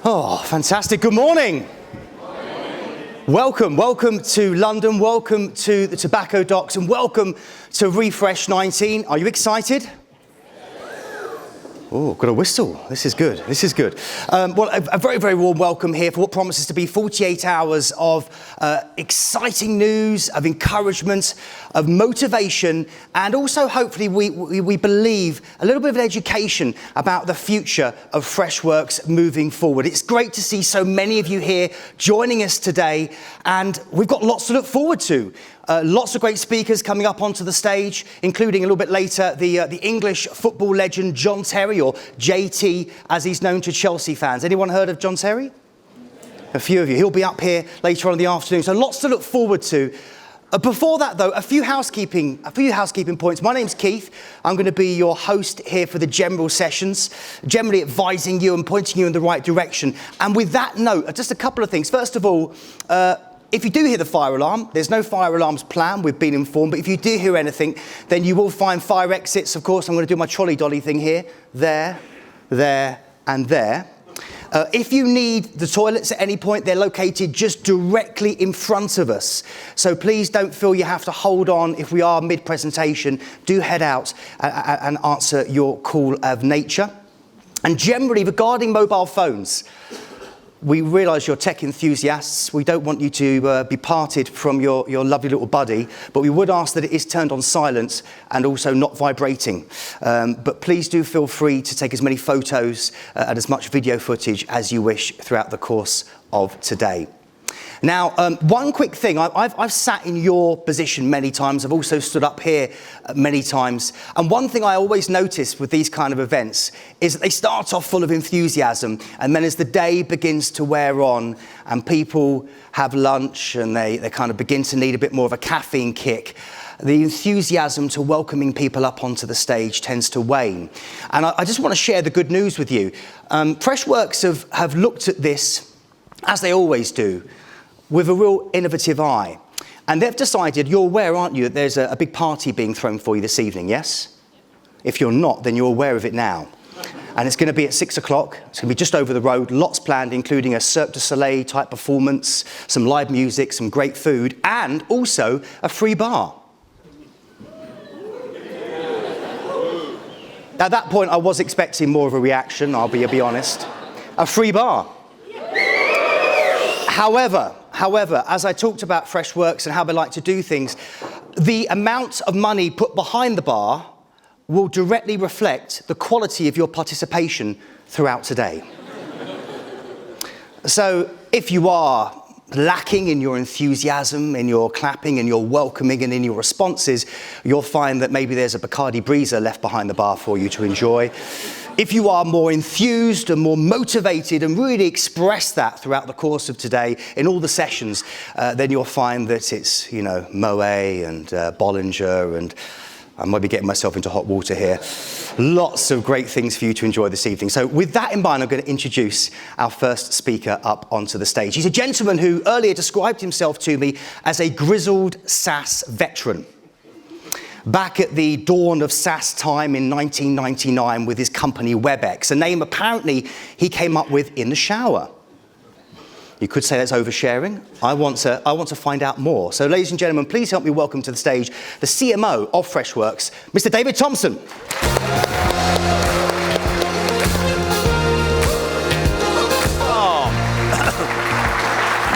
Oh, fantastic. Good morning. Welcome to London, welcome to the Tobacco Docks, and welcome to Refresh 19. Are you excited? Oh, got a whistle. This is good. Well, a very, very warm welcome here for what promises to be 48 hours of exciting news, of encouragement, of motivation, and also hopefully we believe a little bit of an education about the future of Freshworks moving forward. It's great to see so many of you here joining us today, and we've got lots to look forward to. Lots of great speakers coming up onto the stage, including a little bit later the English football legend John Terry, or JT as he's known to Chelsea fans. Anyone heard of John Terry? A few of you. He'll be up here later on in the afternoon, so lots to look forward to. Before that, though, a few housekeeping points. My name's Keith. I'm going to be your host here for the general sessions, generally advising you and pointing you in the right direction. And with that note, just a couple of things. First of all, if you do hear the fire alarm, there's no fire alarms planned, we've been informed, but if you do hear anything, then you will find fire exits. Of course, I'm going to do my trolley dolly thing here, there, and there. If you need the toilets at any point, they're located just directly in front of us. So please don't feel you have to hold on if we are mid-presentation. Do head out and answer your call of nature. And generally, regarding mobile phones, we realise you're tech enthusiasts. We don't want you to be parted from your lovely little buddy, but we would ask that it is turned on silent and also not vibrating. But please do feel free to take as many photos and as much video footage as you wish throughout the course of today. Now, one quick thing, I've sat in your position many times, I've also stood up here many times, and one thing I always notice with these kind of events is that they start off full of enthusiasm, and then as the day begins to wear on and people have lunch and they kind of begin to need a bit more of a caffeine kick, the enthusiasm to welcoming people up onto the stage tends to wane. And I just want to share the good news with you. Freshworks have looked at this, as they always do, with a real innovative eye. And they've decided, you're aware, aren't you, that there's a big party being thrown for you this evening, yes? If you're not, then you're aware of it now. And it's going to be at 6 o'clock. It's going to be just over the road, lots planned, including a Cirque du Soleil type performance, some live music, some great food, and also a free bar. At that point, I was expecting more of a reaction, I'll be honest. A free bar. However, as I talked about Freshworks and how they like to do things, the amount of money put behind the bar will directly reflect the quality of your participation throughout today. So if you are lacking in your enthusiasm, in your clapping, in your welcoming, and in your responses, you'll find that maybe there's a Bacardi Breezer left behind the bar for you to enjoy. If you are more enthused and more motivated and really express that throughout the course of today in all the sessions, then you'll find that it's, Moet and Bollinger, and I might be getting myself into hot water here. Lots of great things for you to enjoy this evening. So with that in mind, I'm going to introduce our first speaker up onto the stage. He's a gentleman who earlier described himself to me as a grizzled SaaS veteran. Back at the dawn of SaaS time in 1999 with his company WebEx, a name apparently he came up with in the shower. You could say that's oversharing. I want to find out more. So ladies and gentlemen, please help me welcome to the stage the CMO of Freshworks, Mr. David Thompson.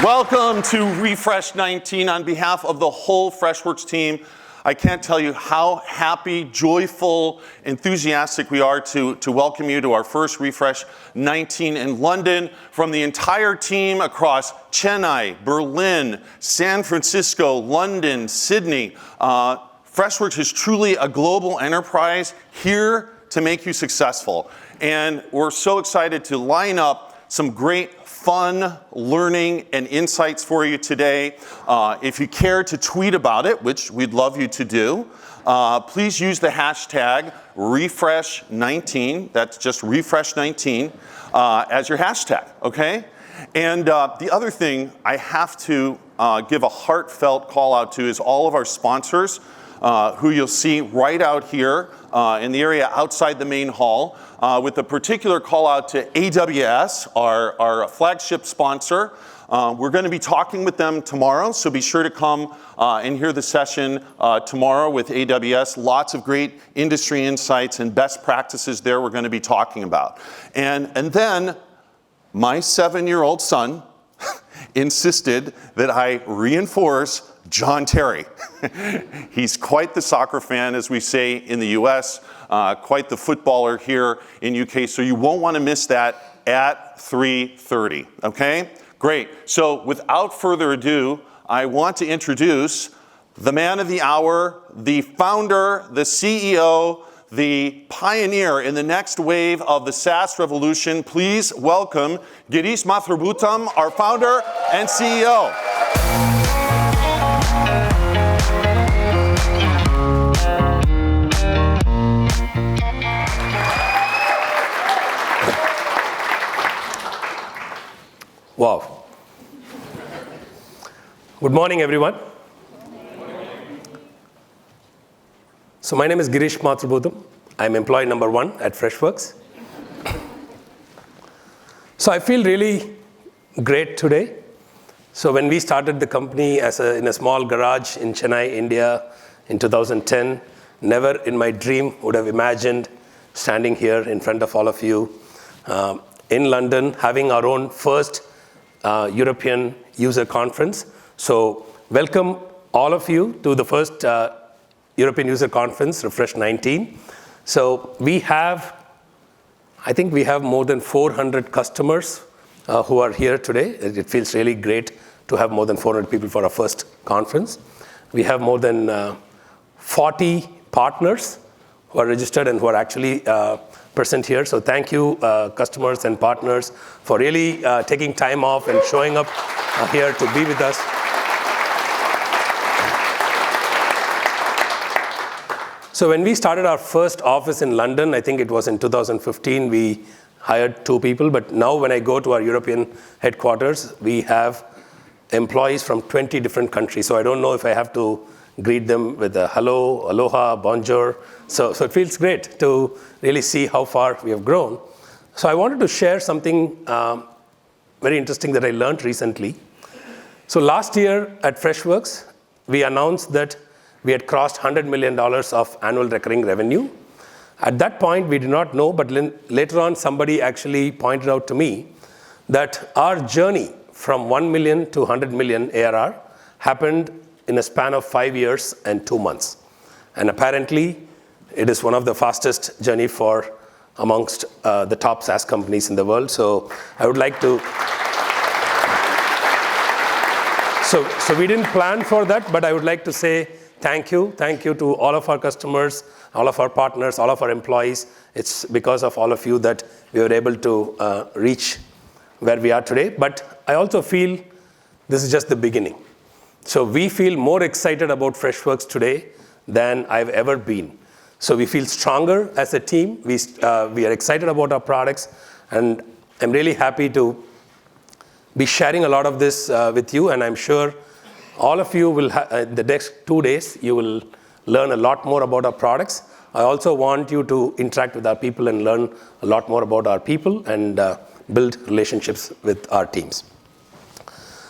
Welcome to Refresh 19 on behalf of the whole Freshworks team. I can't tell you how happy, joyful, enthusiastic we are to welcome you to our first Refresh 19 in London. From the entire team across Chennai, Berlin, San Francisco, London, Sydney, Freshworks is truly a global enterprise here to make you successful. And we're so excited to line up some great fun learning and insights for you today. If you care to tweet about it, which we'd love you to do, please use the hashtag refresh19, that's just refresh19, as your hashtag, okay? And the other thing I have to give a heartfelt call out to is all of our sponsors. who you'll see right out here in the area outside the main hall, with a particular call out to AWS, our flagship sponsor. We're going to be talking with them tomorrow, so be sure to come and hear the session tomorrow with AWS. Lots of great industry insights and best practices there we're going to be talking about. And then my 7-year-old son insisted that I reinforce John Terry. He's quite the soccer fan, as we say in the US, quite the footballer here in UK, so you won't want to miss that at 3:30, okay? Great. So without further ado, I want to introduce the man of the hour, the founder, the CEO, the pioneer in the next wave of the SaaS revolution. Please welcome Girish Mathrubootham, our founder and CEO. Wow. Good morning, everyone. So my name is Girish Mathrubootham. I'm employee number 1 at Freshworks. So I feel really great today. So when we started the company in a small garage in Chennai, India in 2010, never in my dream would have imagined standing here in front of all of you in London, having our own first European user conference. So welcome all of you to the first European user conference, Refresh 19. So I think we have more than 400 customers who are here today. It feels really great to have more than 400 people for our first conference. We have more than 40 partners who are registered and who are actually present here. So thank you, customers and partners, for really taking time off and showing up here to be with us. So when we started our first office in London, I think it was in 2015, we hired 2 people. But now when I go to our European headquarters, we have employees from 20 different countries. So I don't know if I have to greet them with a hello, aloha, bonjour. So it feels great to really see how far we have grown. So I wanted to share something very interesting that I learned recently. So last year at Freshworks, we announced that we had crossed $100 million of annual recurring revenue. At that point, we did not know, but later on, somebody actually pointed out to me that our journey from 1 million to 100 million ARR happened in a span of 5 years and 2 months. And apparently, it is one of the fastest journey for amongst the top SaaS companies in the world. So I would like to... So we didn't plan for that, but I would like to say thank you. Thank you to all of our customers, all of our partners, all of our employees. It's because of all of you that we were able to reach where we are today. But I also feel this is just the beginning. So we feel more excited about Freshworks today than I've ever been. So we feel stronger as a team. We are excited about our products. And I'm really happy to be sharing a lot of this with you. And I'm sure all of you will, the next 2 days, you will learn a lot more about our products. I also want you to interact with our people and learn a lot more about our people and build relationships with our teams.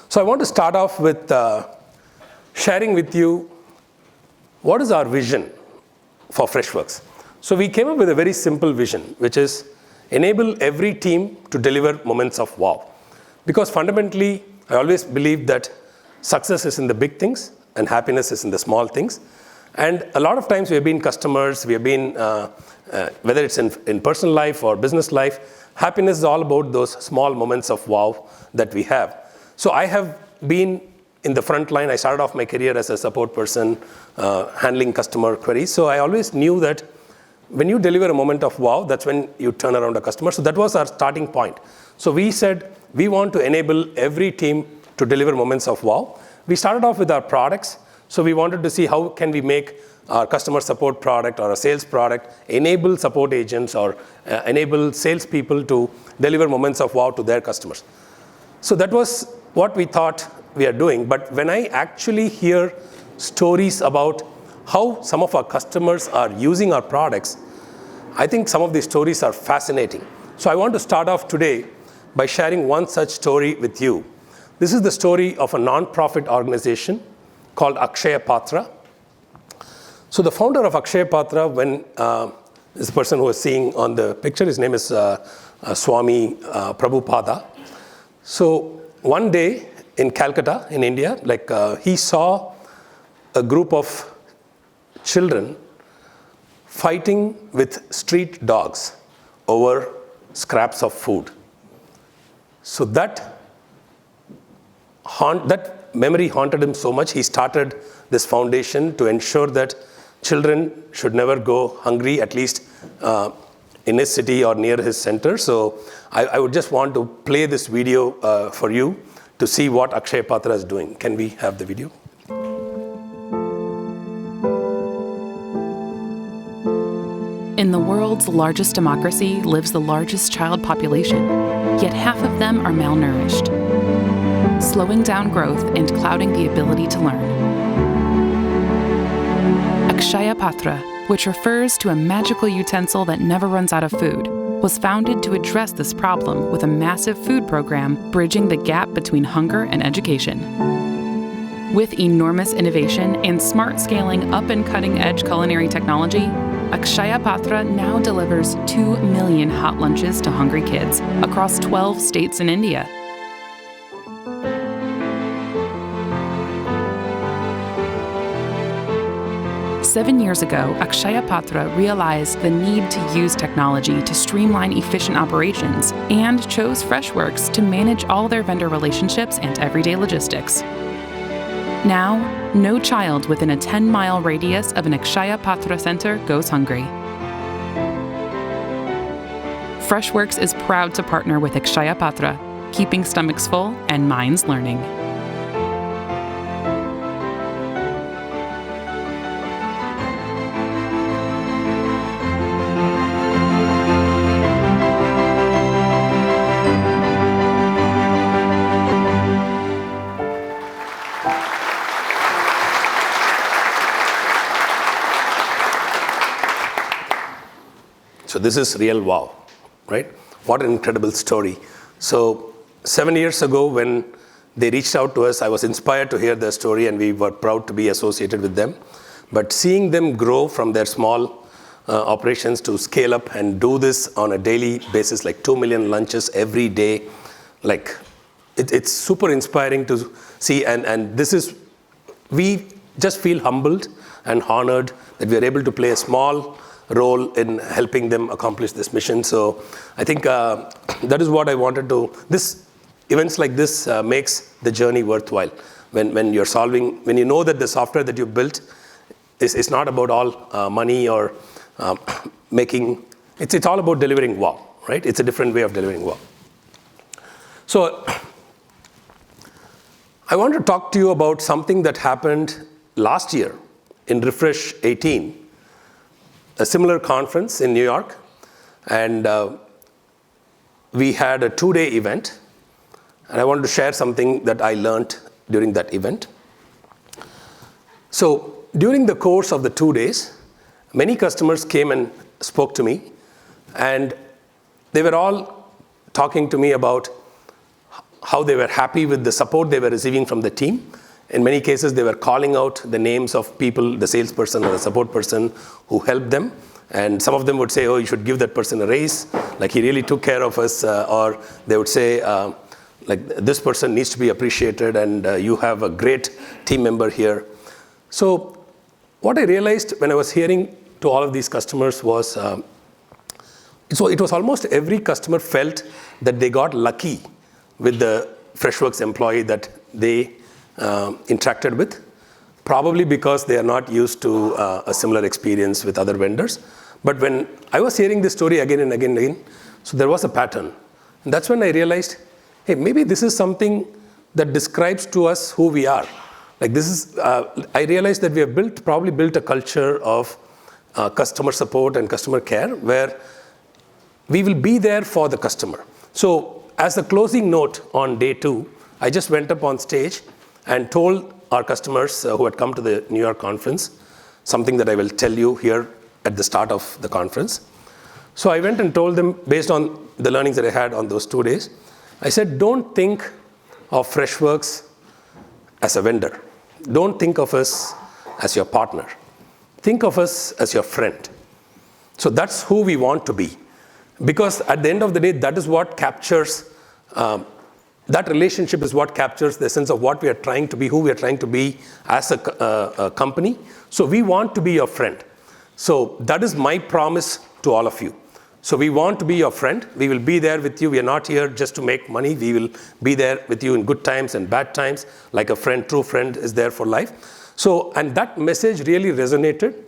So I want to start off with sharing with you what is our vision for Freshworks. So we came up with a very simple vision, which is enable every team to deliver moments of wow. Because fundamentally, I always believe that success is in the big things and happiness is in the small things. And a lot of times we have been customers, we have been, whether it's in personal life or business life, happiness is all about those small moments of wow that we have. So I have been in the front line. I started off my career as a support person, handling customer queries. So I always knew that when you deliver a moment of wow, that's when you turn around a customer. So that was our starting point. So we said, we want to enable every team to deliver moments of wow. We started off with our products. So we wanted to see how can we make our customer support product or a sales product enable support agents or enable salespeople to deliver moments of wow to their customers. So that was what we thought we are doing. But when I actually hear stories about how some of our customers are using our products, I think some of these stories are fascinating. So I want to start off today by sharing one such story with you. This is the story of a non-profit organization called Akshaya Patra. So the founder of Akshaya Patra, when this person who was seeing on the picture, his name is Swami Prabhupada. So one day in Calcutta, in India, he saw a group of children fighting with street dogs over scraps of food. So that memory haunted him so much, he started this foundation to ensure that children should never go hungry, at least in his city or near his center. So I would just want to play this video for you to see what Akshaya Patra is doing. Can we have the video? In the world's largest democracy lives the largest child population, yet half of them are malnourished, slowing down growth and clouding the ability to learn. Akshaya Patra, which refers to a magical utensil that never runs out of food, was founded to address this problem with a massive food program bridging the gap between hunger and education. With enormous innovation and smart scaling up and cutting-edge culinary technology, Akshaya Patra now delivers 2 million hot lunches to hungry kids across 12 states in India. Seven years ago, Akshaya Patra realized the need to use technology to streamline efficient operations and chose Freshworks to manage all their vendor relationships and everyday logistics. Now, no child within a 10-mile radius of an Akshaya Patra center goes hungry. Freshworks is proud to partner with Akshaya Patra, keeping stomachs full and minds learning. So this is real wow, right? What an incredible story. So 7 years ago when they reached out to us, I was inspired to hear their story and we were proud to be associated with them. But seeing them grow from their small operations to scale up and do this on a daily basis, like 2 million lunches every day, it's super inspiring to see. And this is, we just feel humbled and honored that we are able to play a small role in helping them accomplish this mission. So I think that is what I wanted to, events like this makes the journey worthwhile. When you're solving, when you know that the software that you built is not about all money or making, it's all about delivering wow, right? It's a different way of delivering wow. So I want to talk to you about something that happened last year in Refresh 18, a similar conference in New York, and we had a 2-day event, and I wanted to share something that I learned during that event. So during the course of the 2 days, many customers came and spoke to me, and they were all talking to me about how they were happy with the support they were receiving from the team. In many cases, they were calling out the names of people, the salesperson or the support person who helped them. And some of them would say, oh, you should give that person a raise. Like he really took care of us. Or they would say, this person needs to be appreciated and you have a great team member here. So what I realized when I was hearing to all of these customers was, so it was almost every customer felt that they got lucky with the Freshworks employee that they interacted with, probably because they are not used to a similar experience with other vendors. But when I was hearing this story again and again and again, so there was a pattern. And that's when I realized, hey, maybe this is something that describes to us who we are. Like this is, I realized that we have probably built a culture of customer support and customer care where we will be there for the customer. So as a closing note on day 2, I just went up on stage and told our customers who had come to the New York conference something that I will tell you here at the start of the conference. So I went and told them, based on the learnings that I had on those 2 days, I said, don't think of Freshworks as a vendor. Don't think of us as your partner. Think of us as your friend. So that's who we want to be. Because at the end of the day, that is what captures, that relationship is what captures the sense of what we are trying to be, who we are trying to be as a company. So we want to be your friend. So that is my promise to all of you. So we want to be your friend. We will be there with you. We are not here just to make money. We will be there with you in good times and bad times, like a friend, true friend is there for life. So, and that message really resonated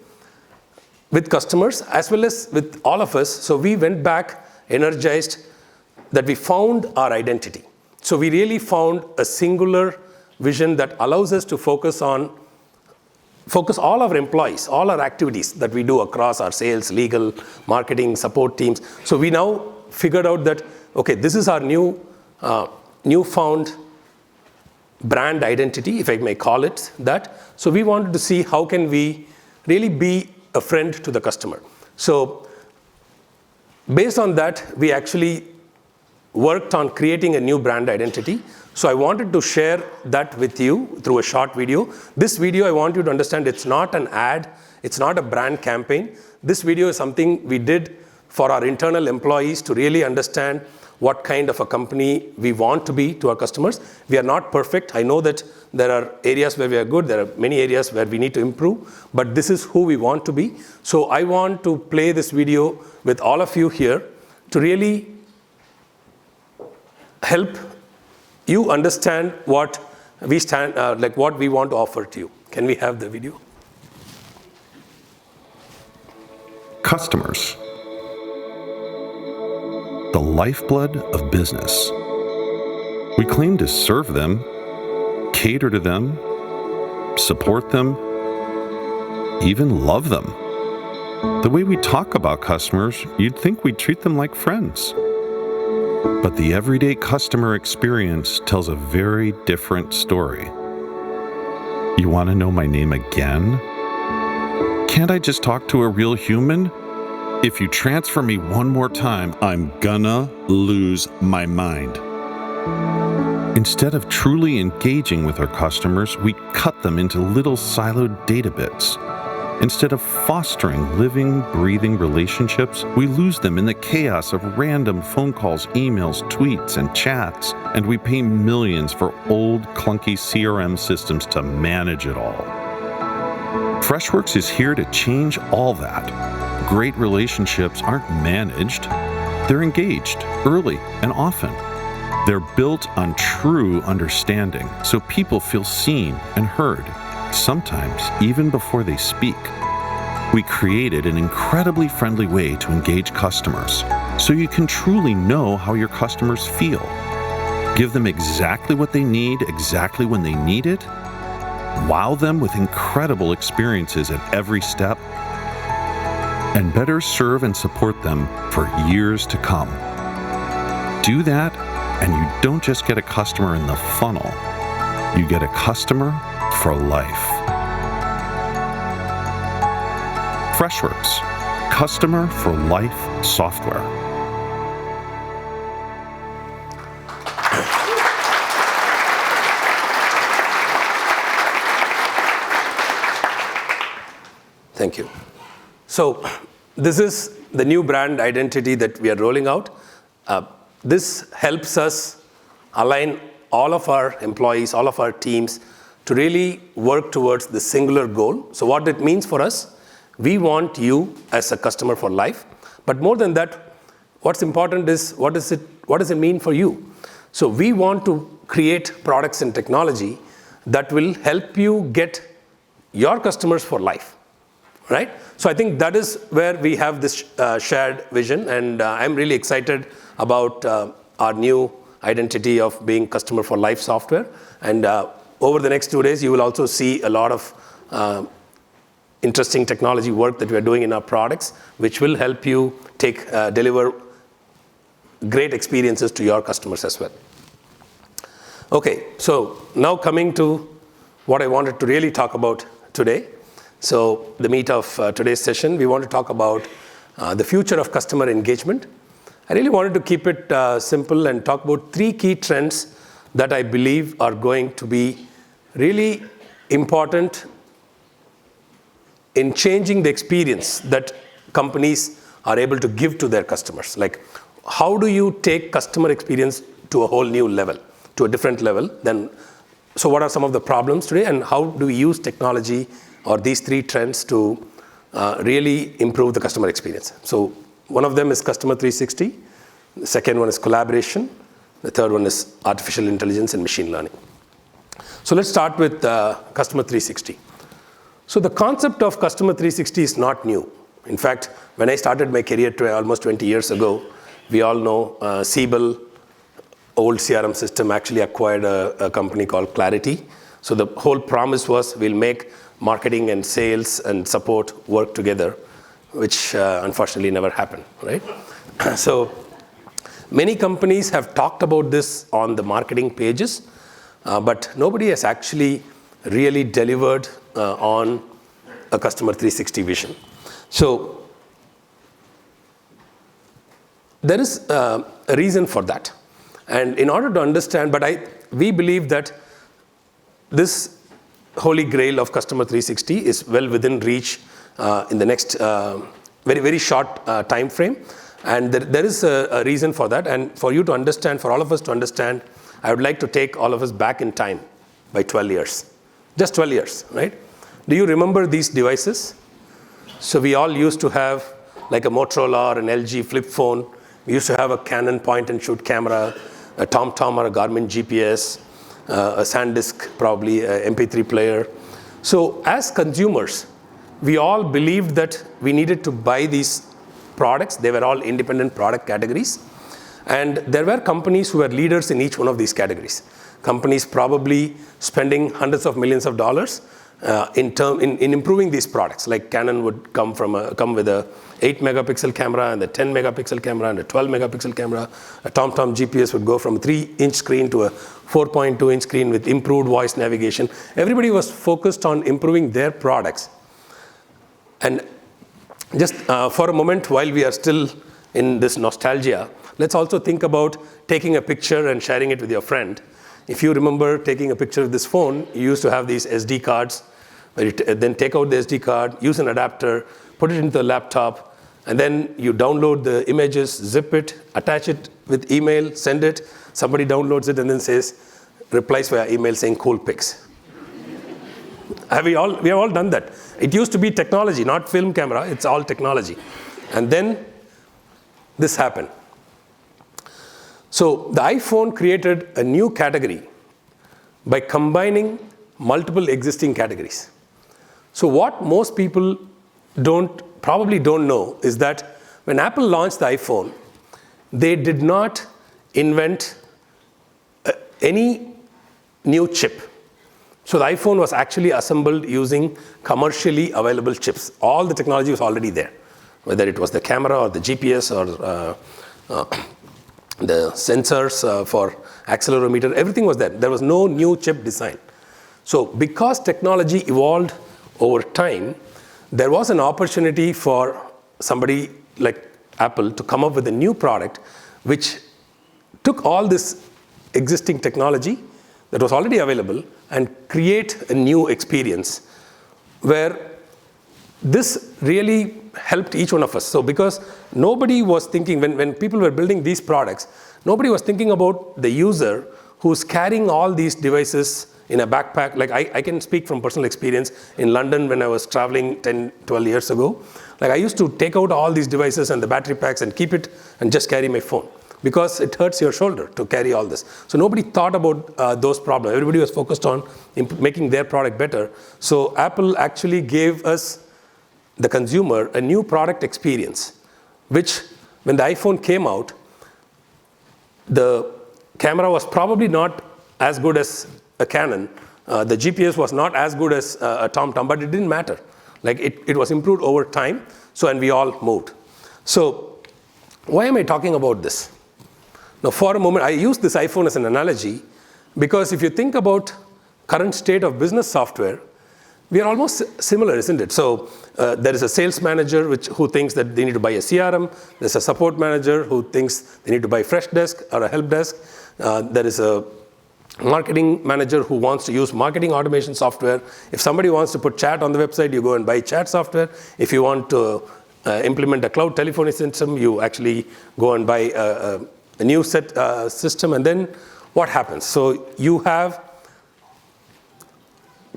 with customers as well as with all of us. So we went back energized that we found our identity. So we really found a singular vision that allows us to focus all our employees, all our activities that we do across our sales, legal, marketing, support teams. So we now figured out that, okay, this is our newfound brand identity, if I may call it that. So we wanted to see how can we really be a friend to the customer. So based on that, we actually worked on creating a new brand identity. So I wanted to share that with you through a short video. This video, I want you to understand, it's not an ad. It's not a brand campaign. This video is something we did for our internal employees to really understand what kind of a company we want to be to our customers. We are not perfect. I know that there are areas where we are good. There are many areas where we need to improve. But this is who we want to be. So I want to play this video with all of you here to really help you understand what we stand, like what we want to offer to you. Can we have the video? Customers. The lifeblood of business. We claim to serve them, cater to them, support them, even love them. The way we talk about customers, you'd think we treat them like friends. But the everyday customer experience tells a very different story. You want to know my name again? Can't I just talk to a real human? If you transfer me one more time, I'm gonna lose my mind. Instead of truly engaging with our customers, we cut them into little siloed data bits. Instead of fostering living, breathing relationships, we lose them in the chaos of random phone calls, emails, tweets, and chats, and we pay millions for old, clunky CRM systems to manage it all. Freshworks is here to change all that. Great relationships aren't managed, they're engaged early and often. They're built on true understanding, so people feel seen and heard. Sometimes even before they speak. We created an incredibly friendly way to engage customers, so you can truly know how your customers feel. Give them exactly what they need, exactly when they need it. Wow them with incredible experiences at every step. And better serve and support them for years to come. Do that, and you don't just get a customer in the funnel. You get a customer for life. Freshworks, customer for life software. Thank you. So this is the new brand identity that we are rolling out. This helps us align all of our employees, all of our teams to really work towards the singular goal. So what it means for us, we want you as a customer for life. But more than that, what's important is what does it mean for you? So we want to create products and technology that will help you get your customers for life, right? So I think that is where we have this shared vision, and I'm really excited about our new identity of being customer for life software. And over the next 2 days, you will also see a lot of interesting technology work that we are doing in our products, which will help you deliver great experiences to your customers as well. Okay, so now coming to what I wanted to really talk about today. So the meat of today's session, we want to talk about the future of customer engagement. I really wanted to keep it simple and talk about 3 key trends that I believe are going to be really important in changing the experience that companies are able to give to their customers. Like, how do you take customer experience to a whole new level, to a different level? So what are some of the problems today, and how do we use technology or these 3 trends to really improve the customer experience? So one of them is Customer 360. The second one is collaboration. The third one is artificial intelligence and machine learning. So let's start with Customer 360. So the concept of Customer 360 is not new. In fact, when I started my career almost 20 years ago, we all know Siebel, old CRM system, actually acquired a company called Clarity. So the whole promise was we'll make marketing and sales and support work together, which unfortunately never happened, right? So many companies have talked about this on the marketing pages, but nobody has actually really delivered on a Customer 360 vision. So there is a reason for that. And in order to understand, we believe that this holy grail of Customer 360 is well within reach in the next very, very short time frame. And there is a reason for that. And for you to understand, for all of us to understand, I would like to take all of us back in time by 12 years. Just 12 years, right? Do you remember these devices? So we all used to have like a Motorola or an LG flip phone. We used to have a Canon point-and-shoot camera, a TomTom or a Garmin GPS, a SanDisk, probably an MP3 player. So as consumers, we all believed that we needed to buy these products. They were all independent product categories. And there were companies who were leaders in each one of these categories. Companies probably spending hundreds of millions of dollars in improving these products. Like Canon would come with a 8 megapixel camera and a 10 megapixel camera and a 12 megapixel camera. A TomTom GPS would go from a 3-inch screen to a 4.2-inch screen with improved voice navigation. Everybody was focused on improving their products. And just for a moment, while we are still in this nostalgia, let's also think about taking a picture and sharing it with your friend. If you remember taking a picture of this phone, you used to have these SD cards, where you then take out the SD card, use an adapter, put it into the laptop, and then you download the images, zip it, attach it with email, send it. Somebody downloads it and then replies via email saying cool pics. We have all done that. It used to be technology, not film camera. It's all technology. And then this happened. So the iPhone created a new category by combining multiple existing categories. So what most people probably don't know is that when Apple launched the iPhone, they did not invent any new chip. So the iPhone was actually assembled using commercially available chips. All the technology was already there, whether it was the camera or the GPS or the sensors for accelerometer, everything was there. There was no new chip design. So because technology evolved over time, there was an opportunity for somebody like Apple to come up with a new product which took all this existing technology that was already available and create a new experience where this really helped each one of us. So because nobody was thinking, when people were building these products, nobody was thinking about the user who's carrying all these devices in a backpack. Like I can speak from personal experience in London when I was traveling 10, 12 years ago. Like I used to take out all these devices and the battery packs and keep it and just carry my phone because it hurts your shoulder to carry all this. So nobody thought about those problems. Everybody was focused on making their product better. So Apple actually gave us, the consumer, a new product experience, which when the iPhone came out, the camera was probably not as good as a Canon. The GPS was not as good as a TomTom, but it didn't matter. Like it was improved over time, and we all moved. So why am I talking about this? Now for a moment, I use this iPhone as an analogy because if you think about current state of business software, we are almost similar, isn't it? So there is a sales manager who thinks that they need to buy a CRM. There's a support manager who thinks they need to buy Freshdesk or a help desk. There is a marketing manager who wants to use marketing automation software. If somebody wants to put chat on the website, you go and buy chat software. If you want to implement a cloud telephony system, you actually go and buy a new system. And then what happens? So you have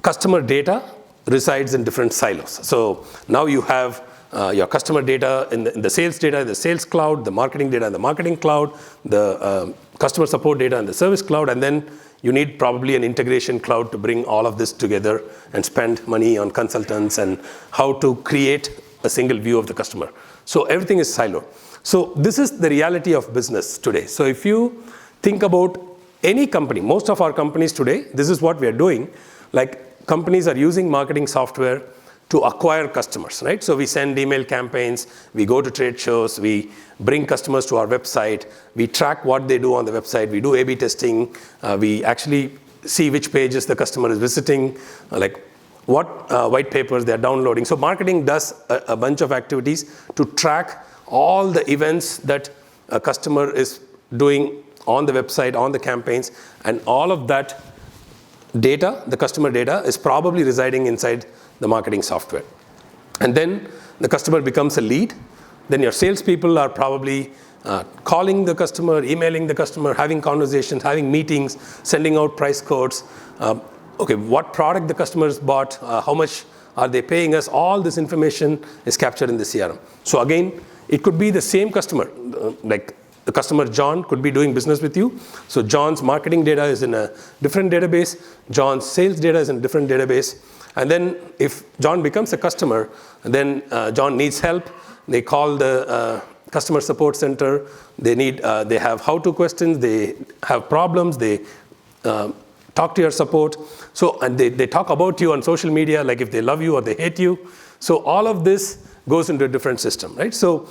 customer data resides in different silos. So now you have your customer data in the sales data in the sales cloud, the marketing data in the marketing cloud, the customer support data in the service cloud, and then you need probably an integration cloud to bring all of this together and spend money on consultants and how to create a single view of the customer. So everything is siloed. So this is the reality of business today. So if you think about any company, most of our companies today, this is what we are doing. Like, companies are using marketing software to acquire customers, right? So we send email campaigns, we go to trade shows, we bring customers to our website, we track what they do on the website, we do A/B testing, we actually see which pages the customer is visiting, like what white papers they're downloading. So marketing does a bunch of activities to track all the events that a customer is doing on the website, on the campaigns, and all of that data, the customer data, is probably residing inside the marketing software. And then the customer becomes a lead. Then your salespeople are probably calling the customer, emailing the customer, having conversations, having meetings, sending out price quotes. Okay, what product the customers bought, how much are they paying us? All this information is captured in the CRM. So again, it could be the same customer, like the customer John could be doing business with you. So John's marketing data is in a different database. John's sales data is in a different database. And then if John becomes a customer, then John needs help. They call the customer support center. They have how-to questions. They have problems. They talk to your support. So, and they talk about you on social media, like if they love you or they hate you. So all of this goes into a different system, right? So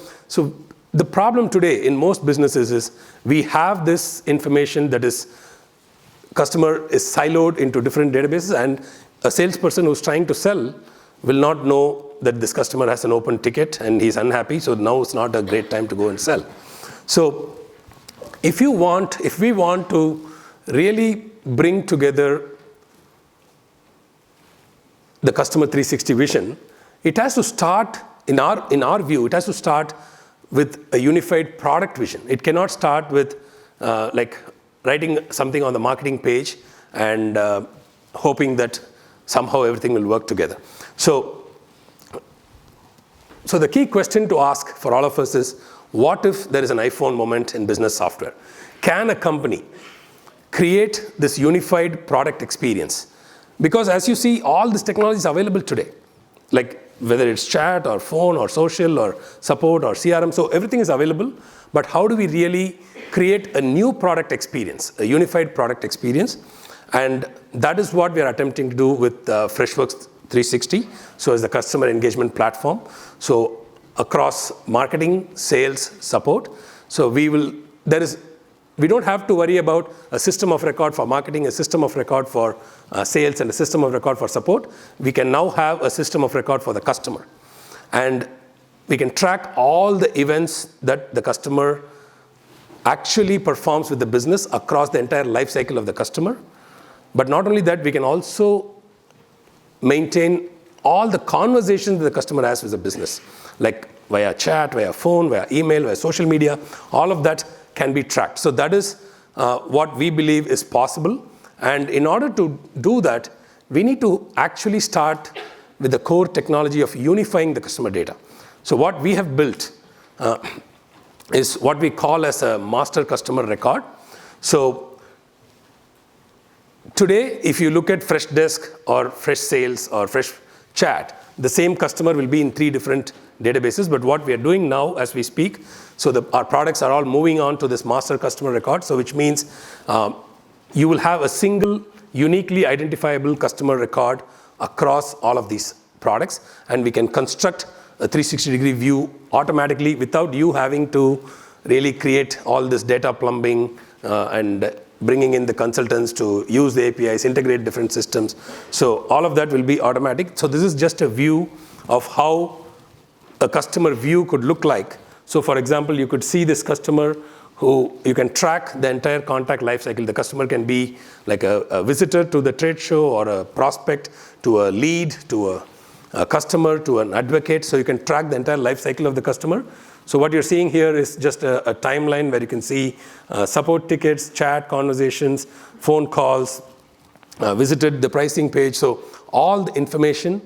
the problem today in most businesses is we have this information that is customer is siloed into different databases, and a salesperson who's trying to sell will not know that this customer has an open ticket and he's unhappy, so now it's not a great time to go and sell. So if we want to really bring together the customer 360 vision, it has to start, in our view, it has to start with a unified product vision. It cannot start with like writing something on the marketing page and hoping that somehow everything will work together. So the key question to ask for all of us is, what if there is an iPhone moment in business software? Can a company create this unified product experience? Because as you see, all this technology is available today. Like whether it's chat or phone or social or support or CRM, so everything is available. But how do we really create a new product experience, a unified product experience? And that is what we are attempting to do with Freshworks 360, so as the customer engagement platform. So across marketing, sales, support. So we don't have to worry about a system of record for marketing, a system of record for sales, and a system of record for support. We can now have a system of record for the customer. And we can track all the events that the customer actually performs with the business across the entire life cycle of the customer. But not only that, we can also maintain all the conversations that the customer has with the business, like via chat, via phone, via email, via social media. All of that can be tracked. So that is what we believe is possible. And in order to do that, we need to actually start with the core technology of unifying the customer data. So what we have built is what we call as a master customer record. So today, if you look at Freshdesk or Freshsales or Freshchat, the same customer will be in 3 different databases. But what we are doing now as we speak, so our products are all moving on to this master customer record, so which means you will have a single uniquely identifiable customer record across all of these products, and we can construct a 360-degree view automatically without you having to really create all this data plumbing and bringing in the consultants to use the APIs, integrate different systems. So all of that will be automatic. So this is just a view of how a customer view could look like. So for example, you could see this customer who you can track the entire contact lifecycle. The customer can be like a visitor to the trade show, or a prospect, to a lead, to a customer, to an advocate. So you can track the entire lifecycle of the customer. So what you're seeing here is just a timeline where you can see support tickets, chat conversations, phone calls, visited the pricing page. So all the information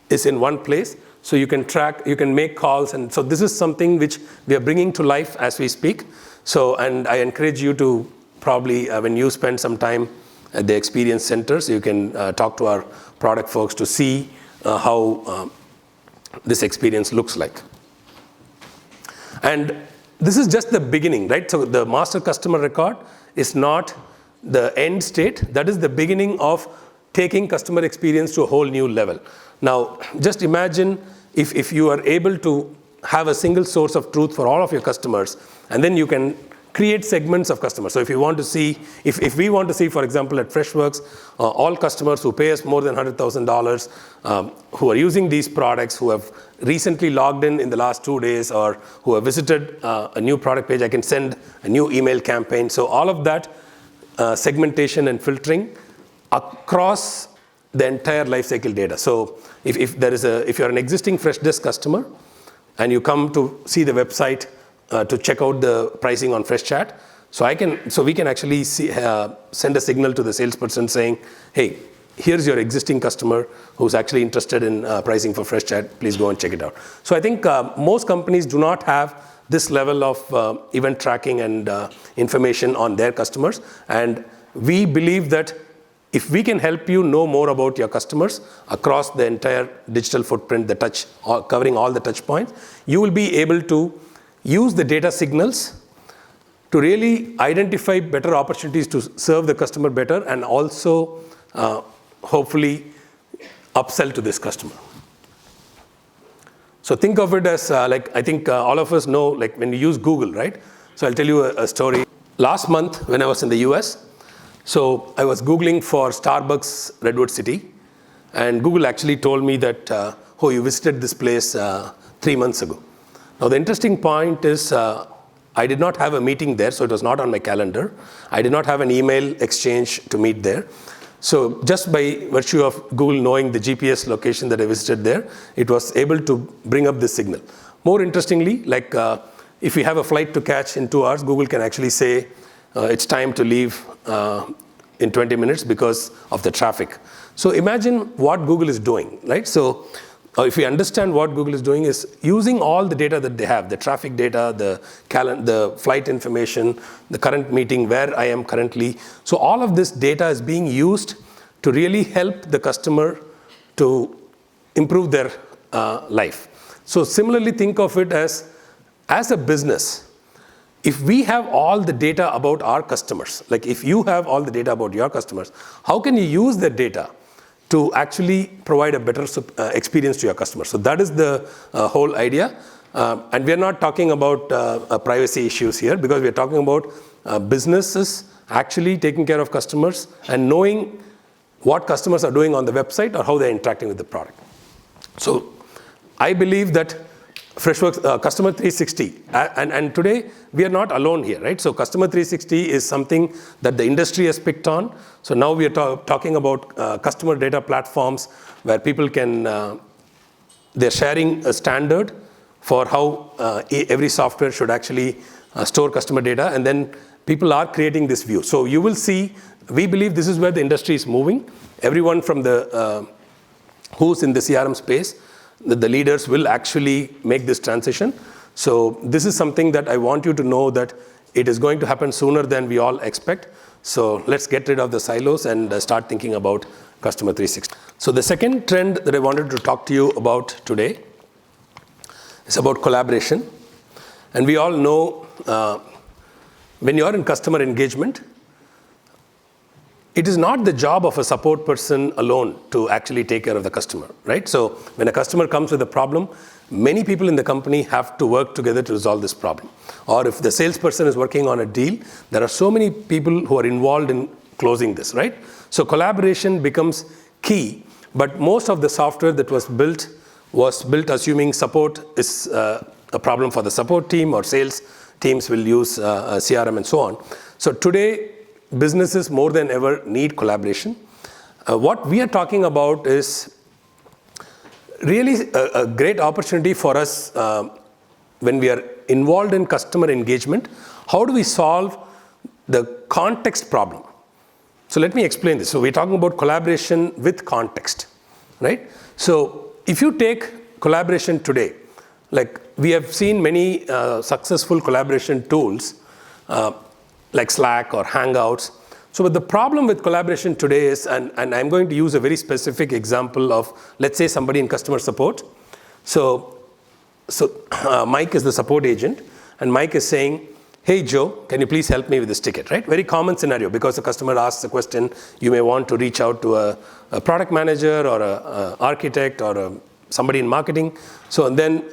is in one place. So you can track, you can make calls. And so this is something which we are bringing to life as we speak. So, and I encourage you to probably, when you spend some time at the experience centers, you can talk to our product folks to see how this experience looks like. And this is just the beginning, right? So the master customer record is not the end state. That is the beginning of taking customer experience to a whole new level. Now, just imagine if you are able to have a single source of truth for all of your customers, and then you can create segments of customers. So if you want to see, if we want to see, for example, at Freshworks, all customers who pay us more than $100,000, who are using these products, who have recently logged in the last 2 days, or who have visited a new product page, I can send a new email campaign. So all of that segmentation and filtering across the entire lifecycle data. So if you're an existing Freshdesk customer and you come to see the website to check out the pricing on Freshchat, so we can actually send a signal to the salesperson saying, hey, here's your existing customer who's actually interested in pricing for Freshchat. Please go and check it out. So I think most companies do not have this level of event tracking and information on their customers. And we believe that if we can help you know more about your customers across the entire digital footprint, covering all the touch points, you will be able to use the data signals to really identify better opportunities to serve the customer better, and also hopefully upsell to this customer. So think of it as I think all of us know, like when you use Google, right? So I'll tell you a story. Last month when I was in the US, so I was Googling for Starbucks Redwood City, and Google actually told me that, oh, you visited this place 3 months ago. Now the interesting point is I did not have a meeting there, so it was not on my calendar. I did not have an email exchange to meet there. So just by virtue of Google knowing the GPS location that I visited there, it was able to bring up this signal. More interestingly, like if we have a flight to catch in 2 hours, Google can actually say it's time to leave in 20 minutes because of the traffic. So imagine what Google is doing, right? So if we understand what Google is doing is using all the data that they have, the traffic data, the flight information, the current meeting, where I am currently. So all of this data is being used to really help the customer to improve their life. So similarly, think of it as a business. If we have all the data about our customers, like if you have all the data about your customers, how can you use that data to actually provide a better experience to your customers? So that is the whole idea. And we are not talking about privacy issues here, because we are talking about businesses actually taking care of customers and knowing what customers are doing on the website or how they're interacting with the product. So I believe that Freshworks Customer 360, and today we are not alone here, right? So Customer 360 is something that the industry has picked on. So now we are talking about customer data platforms where people can, they're sharing a standard for how every software should actually store customer data, and then people are creating this view. So you will see, we believe this is where the industry is moving. Everyone from the who's in the CRM space, the leaders will actually make this transition. So this is something that I want you to know that it is going to happen sooner than we all expect. So let's get rid of the silos and start thinking about Customer 360. So the second trend that I wanted to talk to you about today is about collaboration. And we all know when you are in customer engagement, it is not the job of a support person alone to actually take care of the customer, right? So when a customer comes with a problem, many people in the company have to work together to resolve this problem. Or if the salesperson is working on a deal, there are so many people who are involved in closing this, right? So collaboration becomes key, but most of the software that was built assuming support is a problem for the support team, or sales teams will use CRM and so on. So today, businesses more than ever need collaboration. What we are talking about is really a great opportunity for us when we are involved in customer engagement. How do we solve the context problem? So let me explain this. So we're talking about collaboration with context, right? So if you take collaboration today, like we have seen many successful collaboration tools like Slack or Hangouts. So but the problem with collaboration today is, and I'm going to use a very specific example of, let's say somebody in customer support. So Mike is the support agent, and Mike is saying, hey Joe, can you please help me with this ticket, right? Very common scenario, because the customer asks a question, you may want to reach out to a product manager or a architect or somebody in marketing. So and then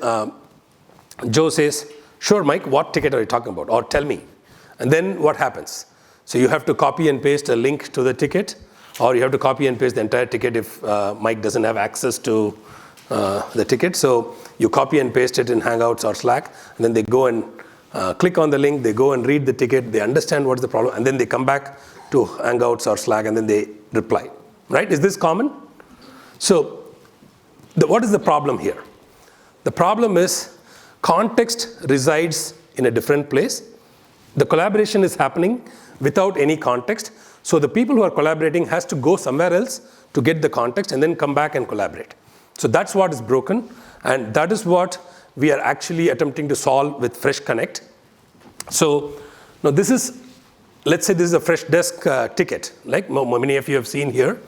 Joe says, sure Mike, what ticket are you talking about? Or tell me. And then what happens? So you have to copy and paste a link to the ticket, or you have to copy and paste the entire ticket if Mike doesn't have access to the ticket. So you copy and paste it in Hangouts or Slack, and then they go and click on the link, they go and read the ticket, they understand what's the problem, and then they come back to Hangouts or Slack, and then they reply, right? Is this common? So what is the problem here? The problem is context resides in a different place. The collaboration is happening without any context. So the people who are collaborating has to go somewhere else to get the context and then come back and collaborate. So that's what is broken, and that is what we are actually attempting to solve with Fresh Connect. So now this is, let's say this is a Freshdesk ticket, like many of you have seen here.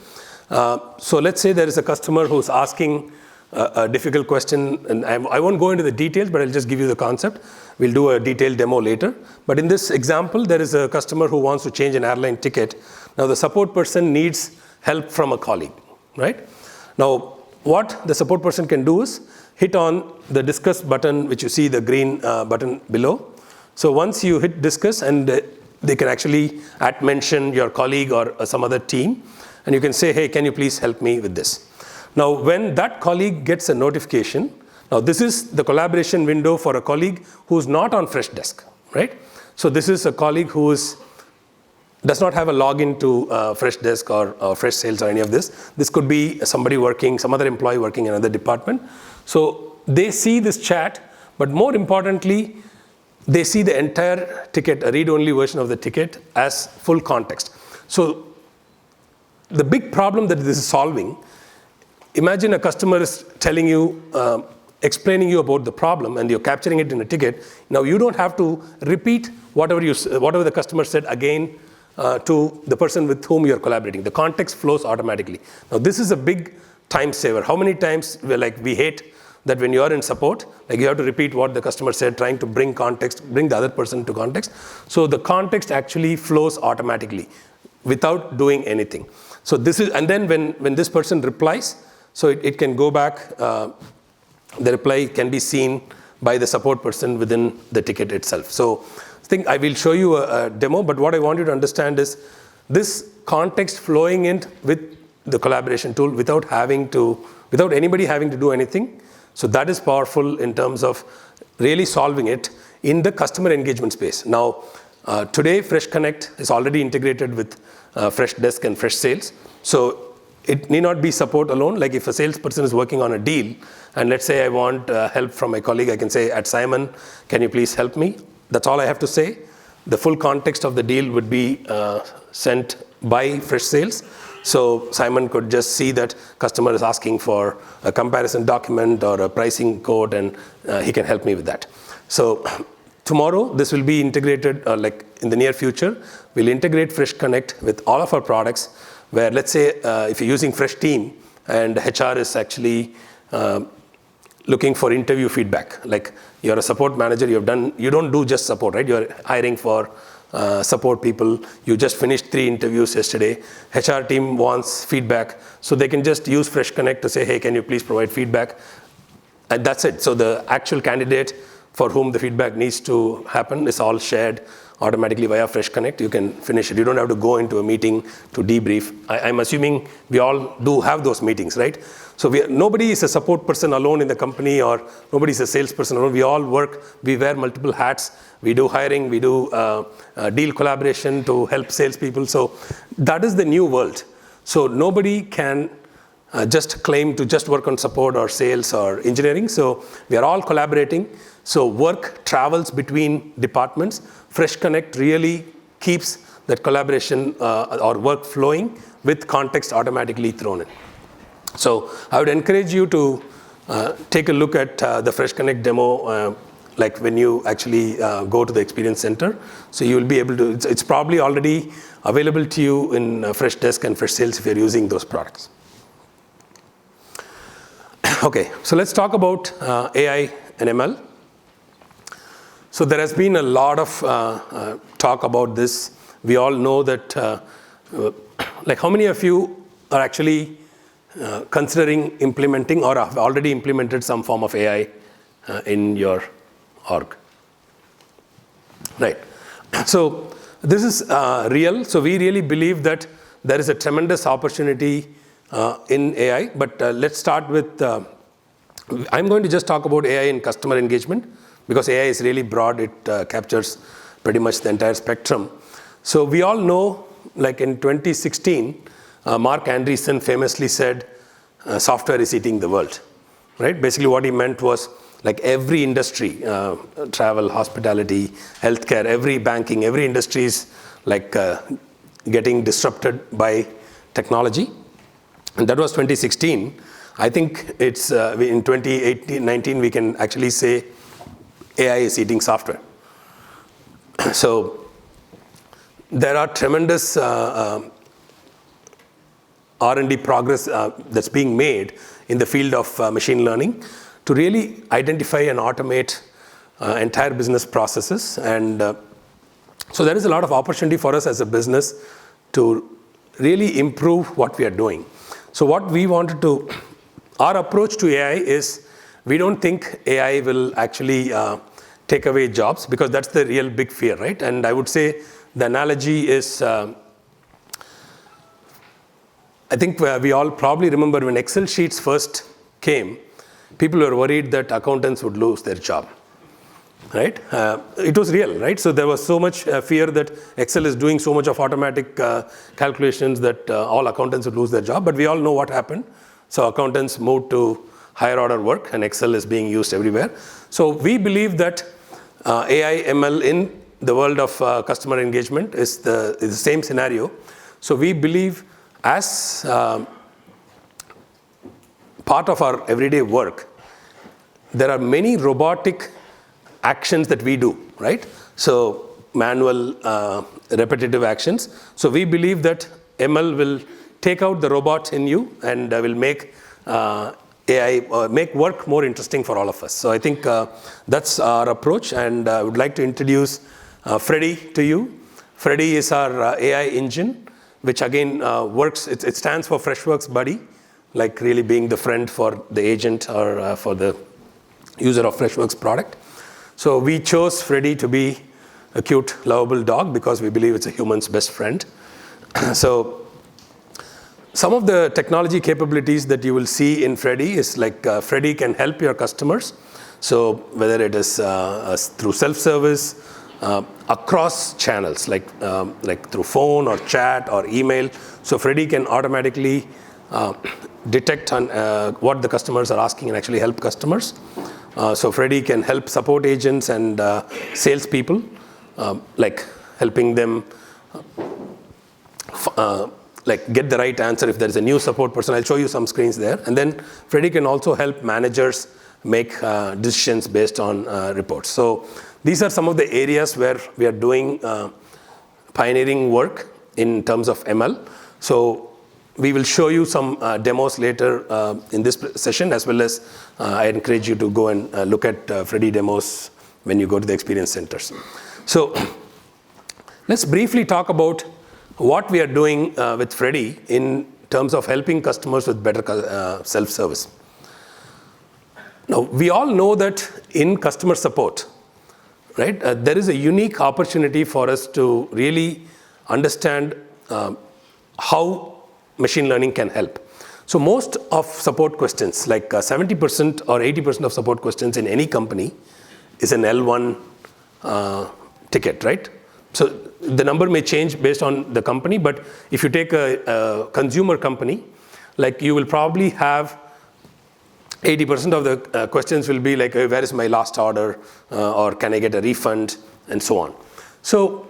So let's say there is a customer who's asking a difficult question, and I won't go into the details, but I'll just give you the concept. We'll do a detailed demo later. But in this example, there is a customer who wants to change an airline ticket. Now the support person needs help from a colleague, right? Now what the support person can do is hit on the discuss button, which you see the green button below. So once you hit discuss, and they can actually mention your colleague or some other team, and you can say, hey, can you please help me with this? Now, when that colleague gets a notification, now this is the collaboration window for a colleague who's not on Freshdesk, right? So this is a colleague who does not have a login to Freshdesk or Fresh Sales or any of this. This could be somebody working, some other employee working in another department. So they see this chat, but more importantly, they see the entire ticket, a read-only version of the ticket, as full context. So the big problem that this is solving, imagine a customer is telling you, explaining you about the problem, and you're capturing it in a ticket. Now you don't have to repeat whatever the customer said again to the person with whom you're collaborating. The context flows automatically. Now this is a big time saver. How many times we hate that when you're in support, like you have to repeat what the customer said, trying to bring context, bring the other person to context. So the context actually flows automatically without doing anything. So this is, and then when this person replies, so it can go back, the reply can be seen by the support person within the ticket itself. So I think I will show you a demo, but what I want you to understand is this context flowing in with the collaboration tool without anybody having to do anything. So that is powerful in terms of really solving it in the customer engagement space. Now, today Fresh Connect is already integrated with Freshdesk and Fresh Sales. So it need not be support alone. Like if a salesperson is working on a deal, and let's say I want help from my colleague, I can say, at Simon, can you please help me? That's all I have to say. The full context of the deal would be sent by Fresh Sales. So Simon could just see that customer is asking for a comparison document or a pricing quote, and he can help me with that. So tomorrow, this will be integrated, like in the near future, we'll integrate Fresh Connect with all of our products, where let's say if you're using Fresh Team and HR is actually looking for interview feedback, like you're a support manager, you don't do just support, right? You're hiring for support people. You just finished 3 interviews yesterday. HR team wants feedback, so they can just use Fresh Connect to say, hey, can you please provide feedback? And that's it. So the actual candidate for whom the feedback needs to happen is all shared automatically via Fresh Connect. You can finish it. You don't have to go into a meeting to debrief. I'm assuming we all do have those meetings, right? So nobody is a support person alone in the company, or nobody is a salesperson alone. We all work, we wear multiple hats. We do hiring, we do deal collaboration to help salespeople. So that is the new world. So nobody can just claim to just work on support or sales or engineering. So we are all collaborating. So work travels between departments. Fresh Connect really keeps that collaboration or work flowing with context automatically thrown in. So I would encourage you to take a look at the Fresh Connect demo like when you actually go to the Experience Center. So you will be able to, it's probably already available to you in Freshdesk and Freshsales if you're using those products. Okay, so let's talk about AI and ML. So there has been a lot of talk about this. We all know that, like how many of you are actually considering implementing or have already implemented some form of AI in your org? Right. So this is real. So we really believe that there is a tremendous opportunity in AI. But let's start with, I'm going to just talk about AI in customer engagement, because AI is really broad. It captures pretty much the entire spectrum. So we all know, like in 2016, Mark Andreessen famously said, software is eating the world, right? Basically what he meant was like every industry, travel, hospitality, healthcare, every banking, every industry is like getting disrupted by technology. And that was 2016. I think it's in 2018-19, we can actually say AI is eating software. So there are tremendous R&D progress that's being made in the field of machine learning to really identify and automate entire business processes. And so there is a lot of opportunity for us as a business to really improve what we are doing. So what we wanted to, our approach to AI is, we don't think AI will actually take away jobs, because that's the real big fear, right? And I would say the analogy is, I think we all probably remember when Excel sheets first came, people were worried that accountants would lose their job, right? It was real, right? So there was so much fear that Excel is doing so much of automatic calculations that all accountants would lose their job. But we all know what happened. So accountants moved to higher order work, and Excel is being used everywhere. So we believe that AI, ML in the world of customer engagement is the same scenario. So we believe as part of our everyday work, there are many robotic actions that we do, right? So manual, repetitive actions. So we believe that ML will take out the robot in you and will make AI, make work more interesting for all of us. So I think that's our approach, and I would like to introduce Freddy to you. Freddy is our AI engine, which again works, it stands for Freshworks Buddy, like really being the friend for the agent or for the user of Freshworks product. So we chose Freddy to be a cute, lovable dog because we believe it's a human's best friend. So some of the technology capabilities that you will see in Freddy is like Freddy can help your customers. So whether it is through self-service, across channels, like through phone or chat or email. So Freddy can automatically detect on, what the customers are asking and actually help customers. So Freddy can help support agents and salespeople, like helping them like get the right answer if there is a new support person. I'll show you some screens there. And then Freddy can also help managers make decisions based on reports. So these are some of the areas where we are doing pioneering work in terms of ML. So we will show you some demos later in this session, as well as I encourage you to go and look at Freddy demos when you go to the experience centers. So Let's briefly talk about what we are doing with Freddy in terms of helping customers with better self-service. Now, we all know that in customer support, right, there is a unique opportunity for us to really understand how machine learning can help. So most of support questions, like 70% or 80% of support questions in any company is an L1 ticket, right? So the number may change based on the company, but if you take a consumer company, like you will probably have 80% of the questions will be like, where is my last order? Or can I get a refund? And so on. So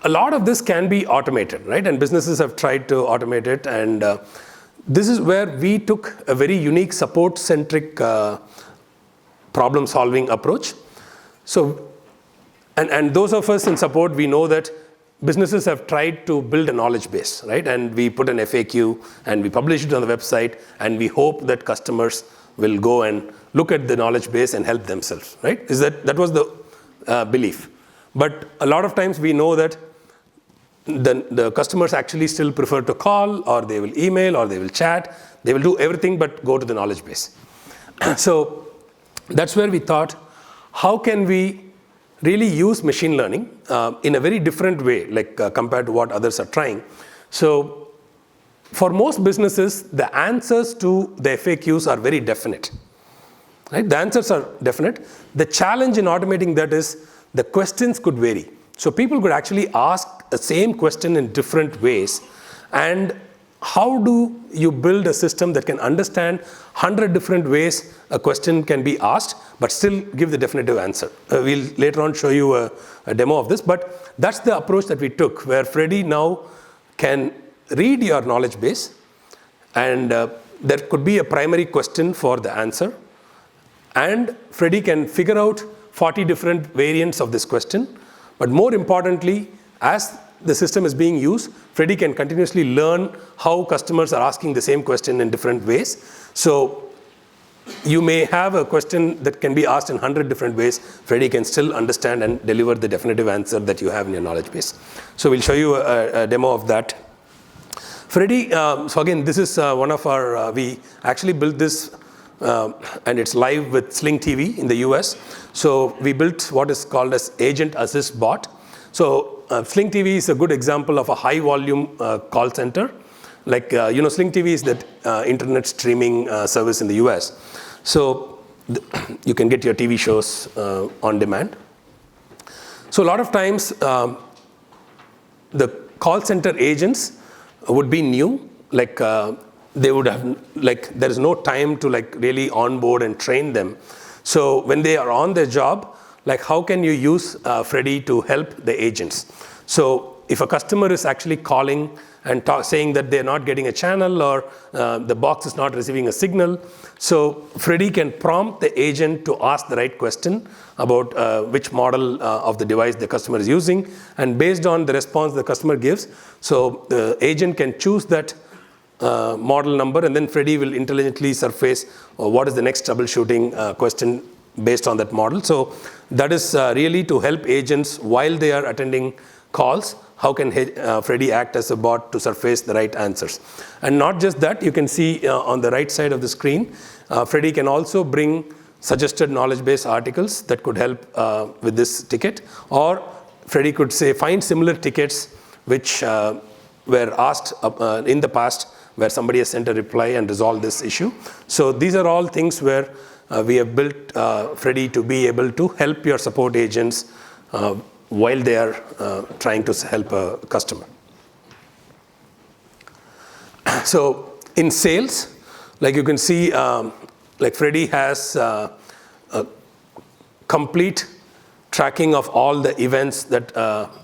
a lot of this can be automated, right? And businesses have tried to automate it. And this is where we took a very unique support-centric problem-solving approach. So, and those of us in support, we know that businesses have tried to build a knowledge base, right? And we put an FAQ and we publish it on the website, and we hope that customers will go and look at the knowledge base and help themselves, right? That was the belief. But a lot of times we know that the customers actually still prefer to call, or they will email, or they will chat. They will do everything but go to the knowledge base. So that's where we thought, how can we really use machine learning in a very different way, like compared to what others are trying. So for most businesses, the answers to the FAQs are very definite, right? The answers are definite. The challenge in automating that is the questions could vary. So people could actually ask the same question in different ways. And how do you build a system that can understand 100 different ways a question can be asked, but still give the definitive answer? We'll later on show you a demo of this, but that's the approach that we took, where Freddy now can read your knowledge base, and there could be a primary question for the answer, and Freddy can figure out 40 different variants of this question. But more importantly, as the system is being used, Freddy can continuously learn how customers are asking the same question in different ways. So you may have a question that can be asked in 100 different ways. Freddy can still understand and deliver the definitive answer that you have in your knowledge base. So we'll show you a demo of that. Freddy, so again, this is one of our, we actually built this and it's live with Sling TV in the US. So we built what is called as Agent Assist Bot. So Sling TV is a good example of a high volume call center. Like, Sling TV is that internet streaming service in the US. So you can get your TV shows on demand. So a lot of times, the call center agents would be new. Like, they would have, like, there is no time to like really onboard and train them. So when they are on their job, like, how can you use Freddy to help the agents? So if a customer is actually calling and saying that they're not getting a channel, or the box is not receiving a signal, so Freddy can prompt the agent to ask the right question about which model of the device the customer is using. And based on the response the customer gives, so the agent can choose that model number, and then Freddy will intelligently surface what is the next troubleshooting question based on that model. So that is really to help agents while they are attending calls. How can Freddy act as a bot to surface the right answers? And not just that, you can see on the right side of the screen, Freddy can also bring suggested knowledge base articles that could help with this ticket. Or Freddy could say, find similar tickets which were asked in the past, where somebody has sent a reply and resolved this issue. So these are all things where we have built Freddy to be able to help your support agents while they are trying to help a customer. So in sales, like you can see, like Freddy has a complete tracking of all the events that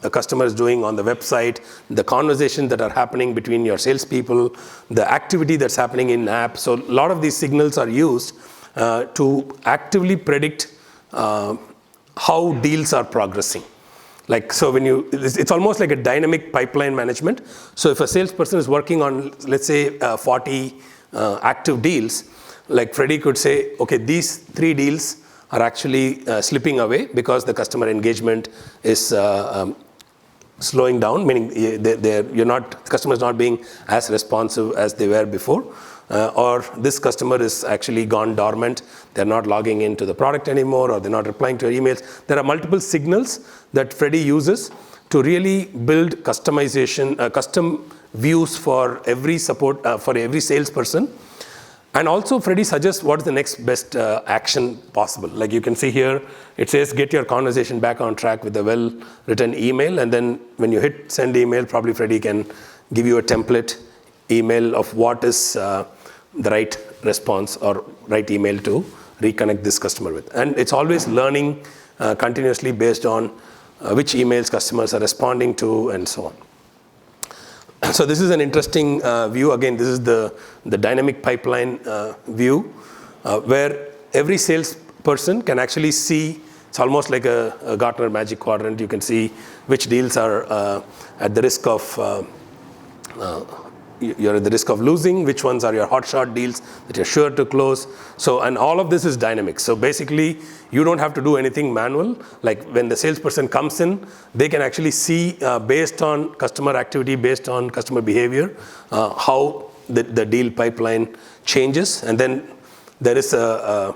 the customer is doing on the website, the conversations that are happening between your salespeople, the activity that's happening in app. So a lot of these signals are used to actively predict how deals are progressing. Like, so when it's almost like a dynamic pipeline management. So if a salesperson is working on, let's say, 40 active deals, like Freddy could say, okay, these 3 deals are actually slipping away because the customer engagement is slowing down, meaning customer's not being as responsive as they were before, or this customer is actually gone dormant, they're not logging into the product anymore, or they're not replying to your emails. There are multiple signals that Freddy uses to really build customization, custom views for every support, for every salesperson. And also Freddy suggests what is the next best action possible. Like you can see here, it says get your conversation back on track with a well-written email. And then when you hit send email, probably Freddy can give you a template email of what is the right response or right email to reconnect this customer with. And it's always learning continuously based on which emails customers are responding to and so on. So this is an interesting view. Again, this is the dynamic pipeline view where every salesperson can actually see. It's almost like a Gartner Magic Quadrant. You can see which deals are at the risk of you're at the risk of losing, which ones are your hotshot deals that you're sure to close. So, and all of this is dynamic. So basically, you don't have to do anything manual. Like when the salesperson comes in, they can actually see based on customer activity, based on customer behavior, how the deal pipeline changes. And then there is a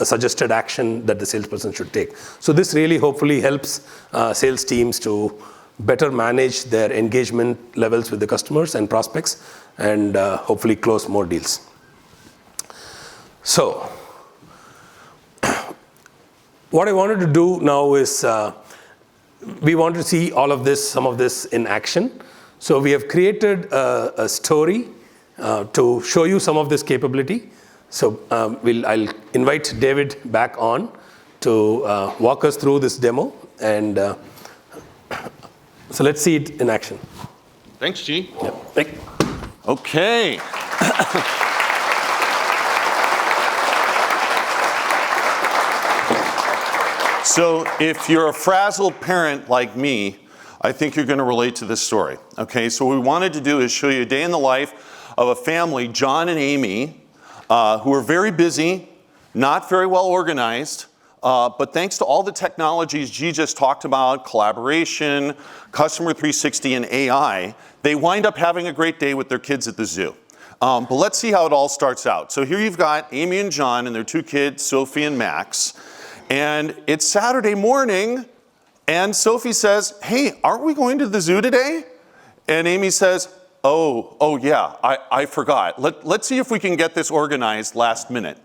suggested action that the salesperson should take. So this really hopefully helps sales teams to better manage their engagement levels with the customers and prospects, and hopefully close more deals. So, what I wanted to do now is, we want to see all of this, some of this in action. So we have created a story to show you some of this capability. So I'll invite David back on to walk us through this demo, and so let's see it in action. Thanks, G. Yep. Okay. So if you're a frazzled parent like me, I think you're going to relate to this story. Okay, so what we wanted to do is show you a day in the life of a family, John and Amy, who are very busy, not very well organized, but thanks to all the technologies G just talked about, collaboration, Customer 360, and AI, they wind up having a great day with their kids at the zoo. But let's see how it all starts out. So here you've got Amy and John and their two kids, Sophie and Max. And it's Saturday morning, and Sophie says, hey, aren't we going to the zoo today? And Amy says, oh yeah, I forgot. Let's see if we can get this organized last minute.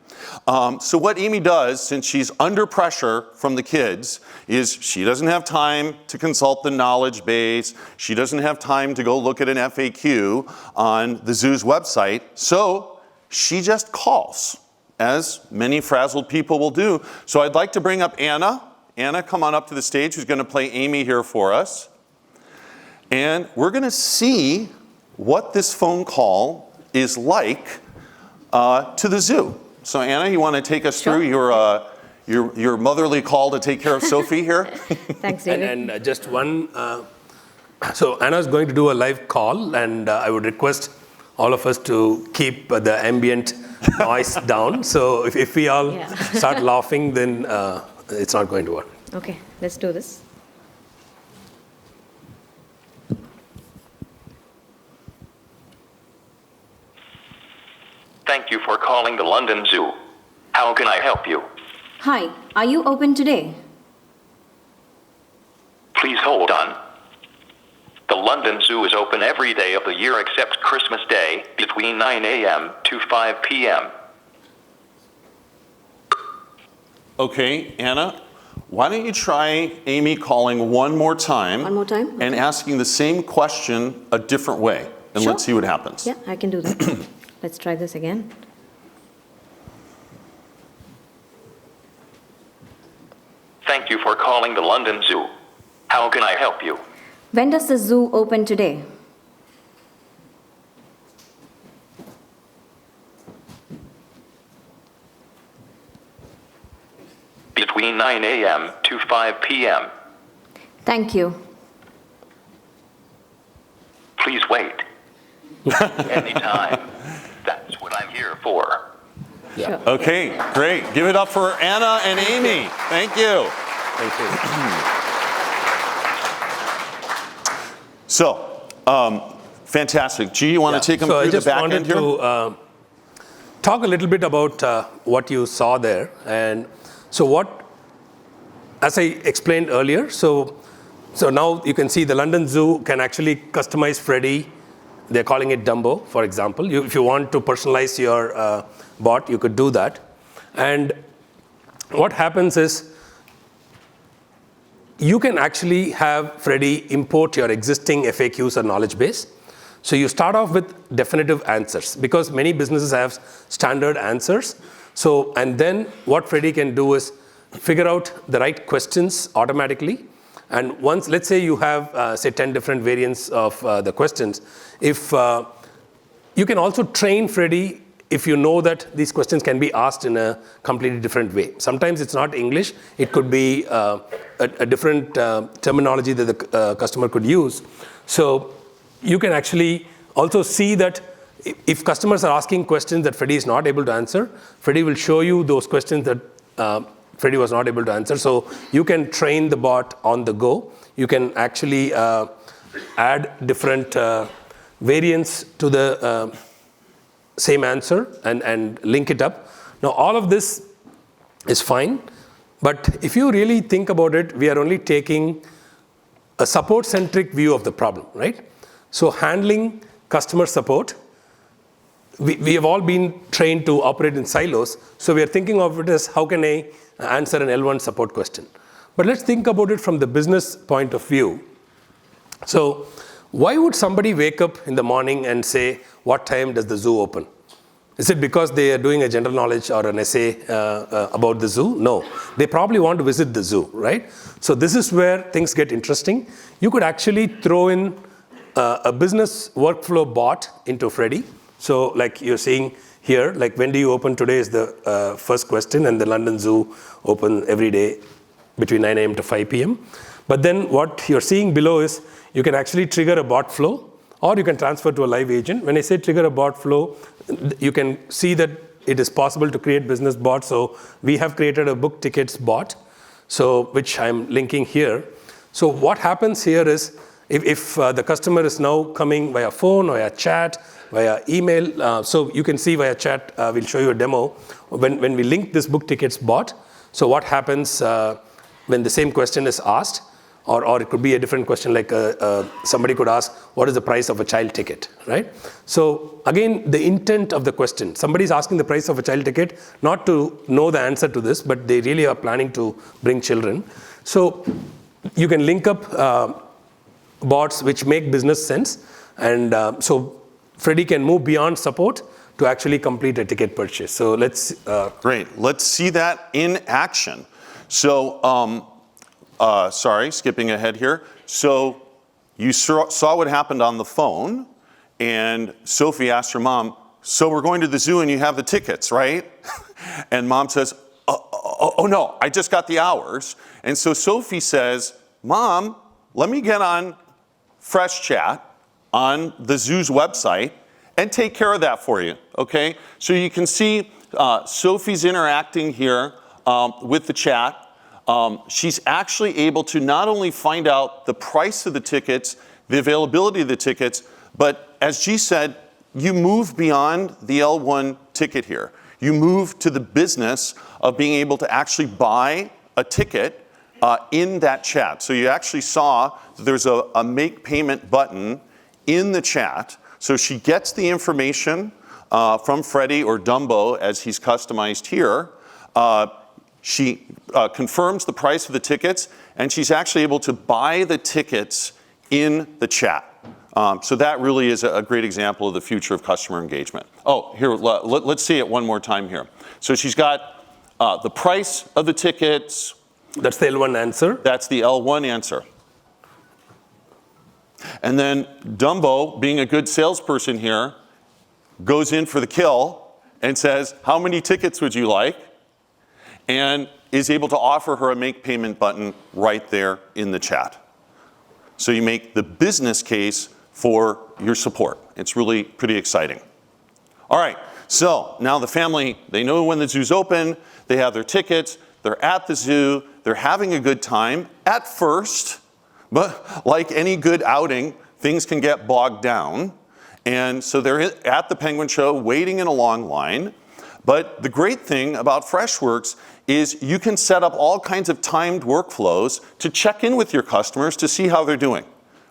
So what Amy does, since she's under pressure from the kids, is she doesn't have time to consult the knowledge base. She doesn't have time to go look at an FAQ on the zoo's website. So she just calls, as many frazzled people will do. So I'd like to bring up Anna. Anna, come on up to the stage, who's going to play Amy here for us. And we're going to see what this phone call is like to the zoo. So Anna, you want to take us through your motherly call to take care of Sophie here? Thanks, David. And just one, so Anna's going to do a live call, and I would request all of us to keep the ambient noise down. So if we all start laughing, then it's not going to work. Okay, let's do this. Thank you for calling the London Zoo. How can I help you? Hi, are you open today? Please hold on. The London Zoo is open every day of the year except Christmas Day, between 9 a.m. to 5 p.m. Okay, Anna, why don't you try Amy calling one more time? One more time? Okay. And asking the same question a different way. And Sure. let's see what happens. Yeah, I can do that. Let's try this again. Thank you for calling the London Zoo. How can I help you? When does the zoo open today? Between 9 a.m. to 5 p.m. Thank you. Please wait. Anytime. That's what I'm here for. Sure. Okay, great. Give it up for Anna and Amy. Thank you. Thank you. So, fantastic. G, you want to take them through the back end here? So I just wanted to talk a little bit about what you saw there. And so as I explained earlier, so now you can see the London Zoo can actually customize Freddy. They're calling it Dumbo, for example. If you want to personalize your bot, you could do that. And what happens is you can actually have Freddy import your existing FAQs or knowledge base. So you start off with definitive answers because many businesses have standard answers. So, and then what Freddy can do is figure out the right questions automatically. And once, let's say you have, say, 10 different variants of the questions, if you can also train Freddy if you know that these questions can be asked in a completely different way. Sometimes it's not English. It could be a different terminology that the customer could use. So you can actually also see that if customers are asking questions that Freddy is not able to answer, Freddy will show you those questions that Freddy was not able to answer. So you can train the bot on the go. You can actually add different variants to the same answer and link it up. Now, all of this is fine, but if you really think about it, we are only taking a support-centric view of the problem, right? So handling customer support, we have all been trained to operate in silos, so we are thinking of it as how can I answer an L1 support question. But let's think about it from the business point of view. So why would somebody wake up in the morning and say, what time does the zoo open? Is it because they are doing a general knowledge or an essay about the zoo? No. They probably want to visit the zoo, right? So this is where things get interesting. You could actually throw in a business workflow bot into Freddy. So like you're seeing here, like when do you open today is the first question, and the London Zoo open every day between 9 a.m. to 5 p.m. But then what you're seeing below is you can actually trigger a bot flow, or you can transfer to a live agent. When I say trigger a bot flow, you can see that it is possible to create business bots. So we have created a book tickets bot, so which I'm linking here. So what happens here is if the customer is now coming via phone, via chat, via email, so you can see via chat, we'll show you a demo. When we link this book tickets bot, so what happens when the same question is asked, or it could be a different question, like somebody could ask, what is the price of a child ticket, right? So again, the intent of the question, somebody's asking the price of a child ticket, not to know the answer to this, but they really are planning to bring children. So you can link up bots which make business sense, and so Freddy can move beyond support to actually complete a ticket purchase. So let's... Great, let's see that in action. So, sorry, skipping ahead here. So you saw what happened on the phone, and Sophie asked her mom, so we're going to the zoo and you have the tickets, right? And mom says, oh no, I just got the hours. And so Sophie says, Mom, let me get on Fresh Chat on the zoo's website and take care of that for you, okay? So you can see Sophie's interacting here with the chat. She's actually able to not only find out the price of the tickets, the availability of the tickets, but as G said, you move beyond the L1 ticket here. You move to the business of being able to actually buy a ticket in that chat. So you actually saw that there's a make payment button in the chat. So she gets the information from Freddy or Dumbo as he's customized here. She confirms the price of the tickets, and she's actually able to buy the tickets in the chat. So that really is a great example of the future of customer engagement. Oh, here, let's see it one more time here. So she's got the price of the tickets. That's the L1 answer. That's the L1 answer. And then Dumbo, being a good salesperson here, goes in for the kill and says, how many tickets would you like? And is able to offer her a make payment button right there in the chat. So you make the business case for your support. It's really pretty exciting. All right, so now the family, they know when the zoo's open, they have their tickets, they're at the zoo, they're having a good time at first, but like any good outing, things can get bogged down. And so they're at the Penguin Show waiting in a long line. But the great thing about Freshworks is you can set up all kinds of timed workflows to check in with your customers to see how they're doing,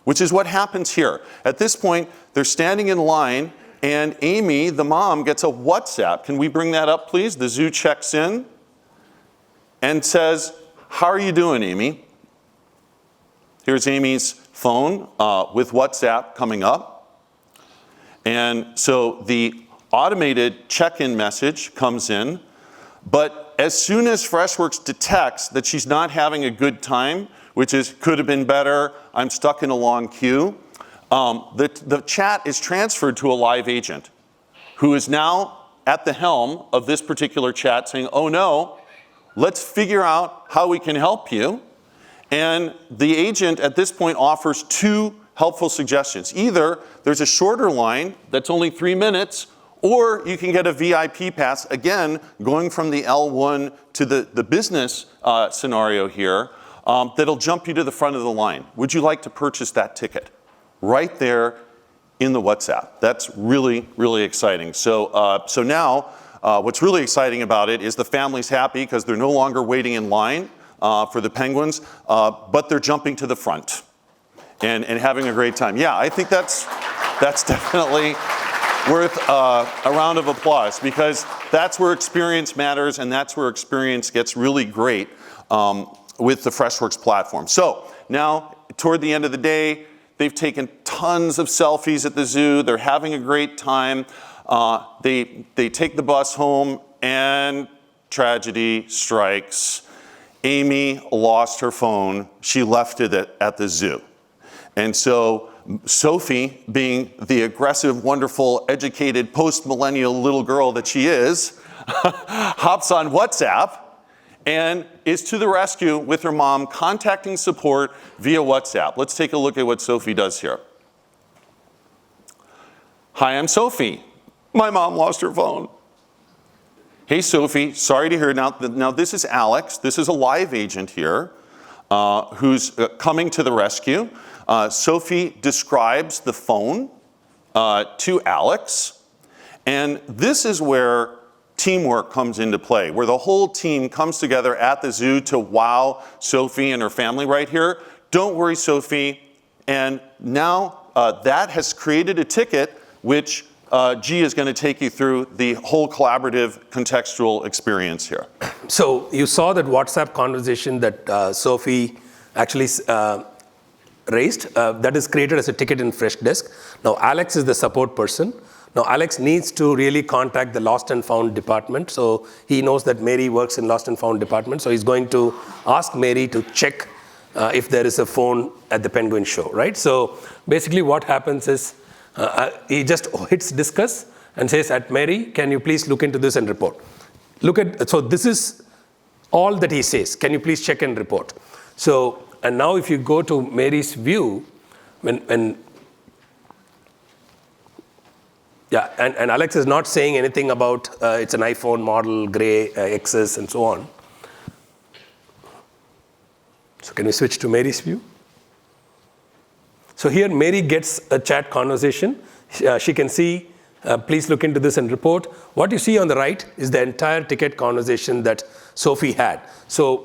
which is what happens here. At this point, they're standing in line, and Amy, the mom, gets a WhatsApp. Can we bring that up, please? The zoo checks in and says, "How are you doing, Amy?" Here's Amy's phone with WhatsApp coming up. And so the automated check-in message comes in, but as soon as Freshworks detects that she's not having a good time, which is could have been better, I'm stuck in a long queue, the chat is transferred to a live agent who is now at the helm of this particular chat saying, "Oh no, let's figure out how we can help you." And the agent at this point offers two helpful suggestions. Either there's a shorter line that's only 3 minutes, or you can get a VIP pass, again, going from the L1 to the business scenario here, that'll jump you to the front of the line. Would you like to purchase that ticket? Right there in the WhatsApp. That's really, really exciting. So now, what's really exciting about it is the family's happy because they're no longer waiting in line for the penguins, but they're jumping to the front and having a great time. Yeah, I think that's definitely worth a round of applause, because that's where experience matters, and that's where experience gets really great with the Freshworks platform. So now, toward the end of the day, they've taken tons of selfies at the zoo. They're having a great time. They take the bus home, and tragedy strikes. Amy lost her phone. She left it at the zoo. And so Sophie, being the aggressive, wonderful, educated, post-millennial little girl that she is, hops on WhatsApp and is to the rescue with her mom, contacting support via WhatsApp. Let's take a look at what Sophie does here. "Hi, I'm Sophie. My mom lost her phone." "Hey, Sophie, sorry to hear." Now this is Alex. This is a live agent here who's coming to the rescue. Sophie describes the phone to Alex, and this is where teamwork comes into play, where the whole team comes together at the zoo to wow Sophie and her family right here. "Don't worry, Sophie." And now that has created a ticket which G is going to take you through the whole collaborative contextual experience here. So you saw that WhatsApp conversation that Sophie actually raised, that is created as a ticket in Freshdesk. Now Alex is the support person. Now Alex needs to really contact the lost and found department. So he knows that Mary works in lost and found department. So he's going to ask Mary to check if there is a phone at the Penguin Show, right? So basically what happens is he just hits discuss and says, "At Mary, can you please look into this and report?" So this is all that he says. "Can you please check and report?" So, and now if you go to Mary's view, and Alex is not saying anything about it's an iPhone model, gray, XS, and so on. So can we switch to Mary's view? So here Mary gets a chat conversation. She can see, "Please look into this and report." What you see on the right is the entire ticket conversation that Sophie had. So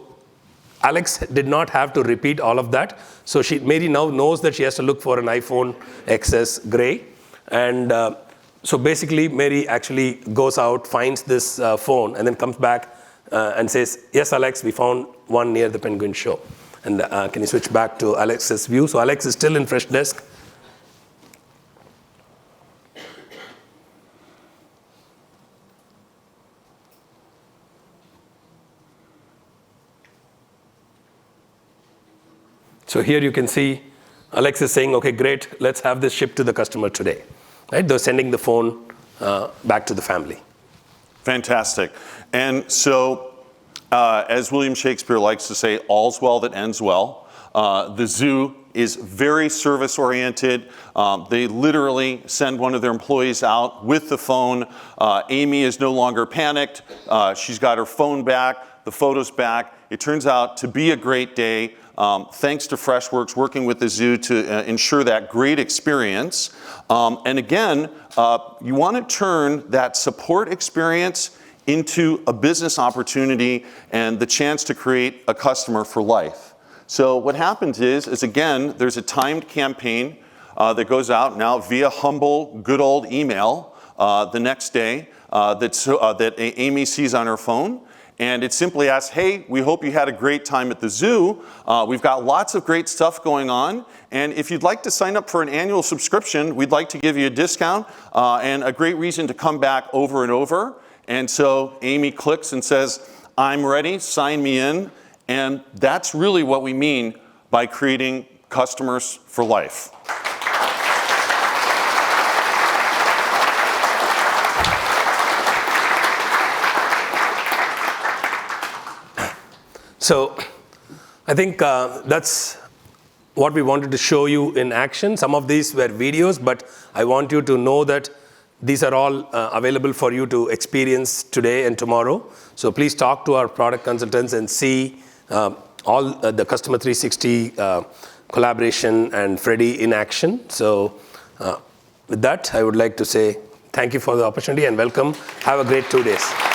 Alex did not have to repeat all of that. So Mary now knows that she has to look for an iPhone XS gray. And so basically Mary actually goes out, finds this phone, and then comes back and says, "Yes, Alex, we found one near the Penguin Show." And can you switch back to Alex's view? So Alex is still in Freshdesk. So here you can see Alex is saying, "Okay, great, let's have this shipped to the customer today." Right? They're sending the phone back to the family. Fantastic. And so, as William Shakespeare likes to say, all's well that ends well. The zoo is very service-oriented. They literally send one of their employees out with the phone. Amy is no longer panicked. She's got her phone back, the photos back. It turns out to be a great day. thanks to Freshworks working with the zoo to ensure that great experience. And again, you want to turn that support experience into a business opportunity and the chance to create a customer for life. So what happens is again, there's a timed campaign that goes out now via humble, good old email the next day that Amy sees on her phone. And it simply asks, hey, we hope you had a great time at the zoo. We've got lots of great stuff going on. And if you'd like to sign up for an annual subscription, we'd like to give you a discount and a great reason to come back over and over. And so Amy clicks and says, I'm ready, sign me in. And that's really what we mean by creating customers for life. So I think that's what we wanted to show you in action. Some of these were videos, but I want you to know that these are all available for you to experience today and tomorrow. So please talk to our product consultants and see all the Customer 360 collaboration and Freddy in action. So with that, I would like to say thank you for the opportunity and welcome. Have a great 2 days.